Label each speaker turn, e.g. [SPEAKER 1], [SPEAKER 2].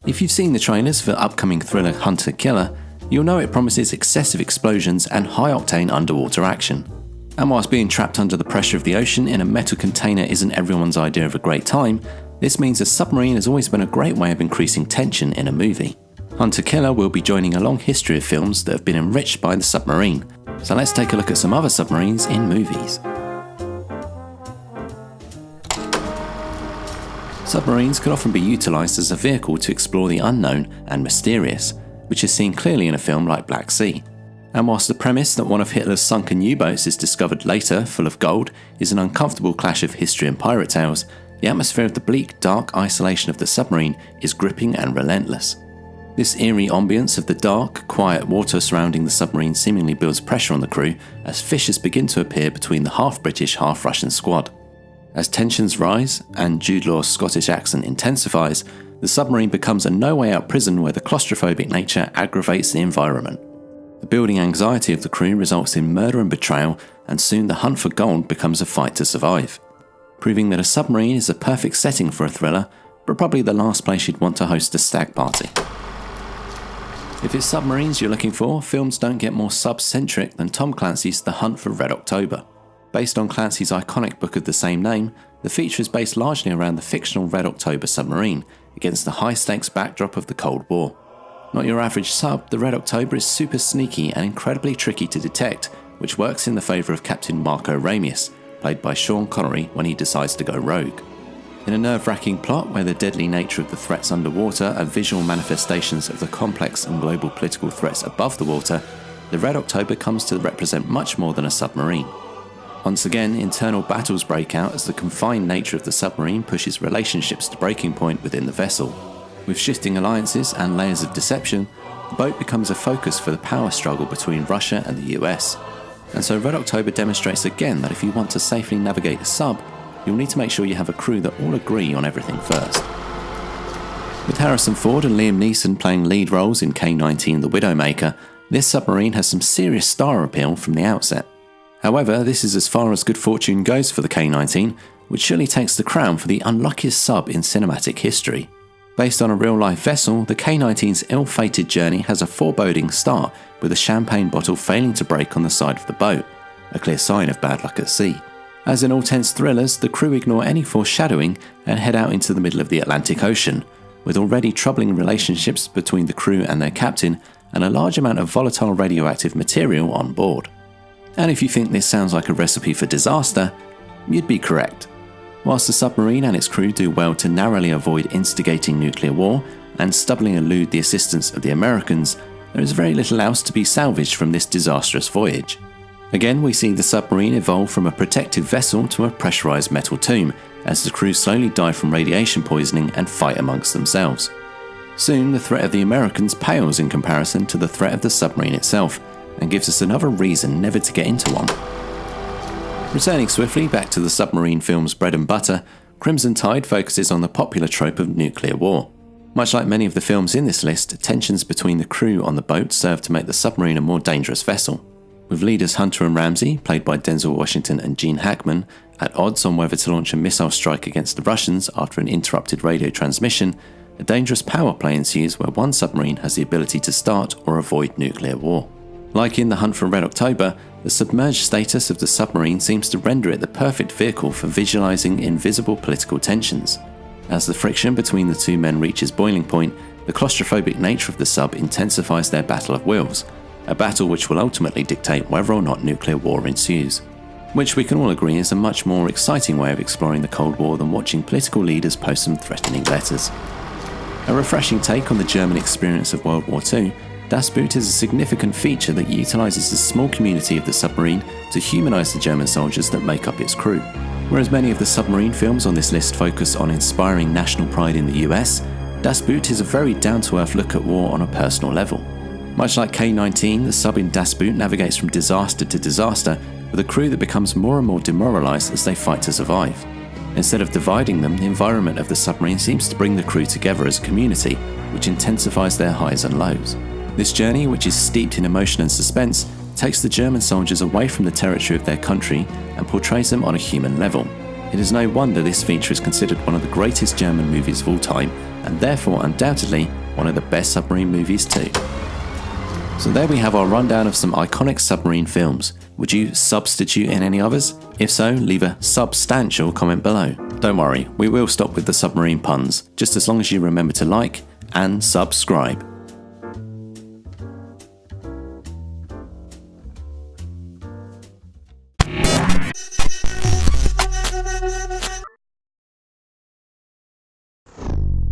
[SPEAKER 1] If you've seen the trailers for upcoming thriller Hunter Killer, you'll know it promises excessive explosions and high-octane underwater action. And whilst being trapped under the pressure of the ocean in a metal container isn't everyone's idea of a great time, this means a submarine has always been a great way of increasing tension in a movie. Hunter Killer will be joining a long history of films that have been enriched by the submarine. So let's take a look at some other submarines in movies. Submarines can often be utilised as a vehicle to explore the unknown and mysterious, which is seen clearly in a film like Black Sea. And whilst the premise that one of Hitler's sunken U-boats is discovered later, full of gold, is an uncomfortable clash of history and pirate tales, the atmosphere of the bleak, dark isolation of the submarine is gripping and relentless. This eerie ambience of the dark, quiet water surrounding the submarine seemingly builds pressure on the crew as fissures begin to appear between the half-British, half-Russian squad. As tensions rise and Jude Law's Scottish accent intensifies, the submarine becomes a no-way-out prison where the claustrophobic nature aggravates the environment. The building anxiety of the crew results in murder and betrayal, and soon the hunt for gold becomes a fight to survive, proving that a submarine is a perfect setting for a thriller, but probably the last place you'd want to host a stag party. If it's submarines you're looking for, films don't get more sub-centric than Tom Clancy's The Hunt for Red October. Based on Clancy's iconic book of the same name, the feature is based largely around the fictional Red October submarine, against the high-stakes backdrop of the Cold War. Not your average sub, the Red October is super sneaky and incredibly tricky to detect, which works in the favour of Captain Marco Ramius, played by Sean Connery when he decides to go rogue. In a nerve-wracking plot where the deadly nature of the threats underwater are visual manifestations of the complex and global political threats above the water, the Red October comes to represent much more than a submarine. Once again, internal battles break out as the confined nature of the submarine pushes relationships to breaking point within the vessel. With shifting alliances and layers of deception, the boat becomes a focus for the power struggle between Russia and the US. And so Red October demonstrates again that if you want to safely navigate a sub, you'll need to make sure you have a crew that all agree on everything first. With Harrison Ford and Liam Neeson playing lead roles in K-19 The Widowmaker, this submarine has some serious star appeal from the outset. However, this is as far as good fortune goes for the K-19, which surely takes the crown for the unluckiest sub in cinematic history. Based on a real-life vessel, the K-19's ill-fated journey has a foreboding start, with a champagne bottle failing to break on the side of the boat, a clear sign of bad luck at sea. As in all tense thrillers, the crew ignore any foreshadowing and head out into the middle of the Atlantic Ocean, with already troubling relationships between the crew and their captain, and a large amount of volatile radioactive material on board. And if you think this sounds like a recipe for disaster, you'd be correct. Whilst the submarine and its crew do well to narrowly avoid instigating nuclear war and stubbornly elude the assistance of the Americans, there is very little else to be salvaged from this disastrous voyage. Again, we see the submarine evolve from a protective vessel to a pressurised metal tomb, as the crew slowly die from radiation poisoning and fight amongst themselves. Soon, the threat of the Americans pales in comparison to the threat of the submarine itself, and gives us another reason never to get into one. Returning swiftly back to the submarine film's bread and butter, Crimson Tide focuses on the popular trope of nuclear war. Much like many of the films in this list, tensions between the crew on the boat serve to make the submarine a more dangerous vessel. With leaders Hunter and Ramsey, played by Denzel Washington and Gene Hackman, at odds on whether to launch a missile strike against the Russians after an interrupted radio transmission, a dangerous power play ensues where one submarine has the ability to start or avoid nuclear war. Like in The Hunt for Red October, the submerged status of the submarine seems to render it the perfect vehicle for visualizing invisible political tensions. As the friction between the two men reaches boiling point, the claustrophobic nature of the sub intensifies their battle of wills, a battle which will ultimately dictate whether or not nuclear war ensues. Which we can all agree is a much more exciting way of exploring the Cold War than watching political leaders post some threatening letters. A refreshing take on the German experience of World War II, Das Boot is a significant feature that utilises the small community of the submarine to humanise the German soldiers that make up its crew. Whereas many of the submarine films on this list focus on inspiring national pride in the US, Das Boot is a very down-to-earth look at war on a personal level. Much like K-19, the sub in Das Boot navigates from disaster to disaster with a crew that becomes more and more demoralised as they fight to survive. Instead of dividing them, the environment of the submarine seems to bring the crew together as a community, which intensifies their highs and lows. This journey, which is steeped in emotion and suspense, takes the German soldiers away from the territory of their country and portrays them on a human level. It is no wonder this feature is considered one of the greatest German movies of all time, and therefore undoubtedly one of the best submarine movies too. So there we have our rundown of some iconic submarine films. Would you substitute in any others? If so, leave a substantial comment below. Don't worry, we will stop with the submarine puns, just as long as you remember to like and subscribe.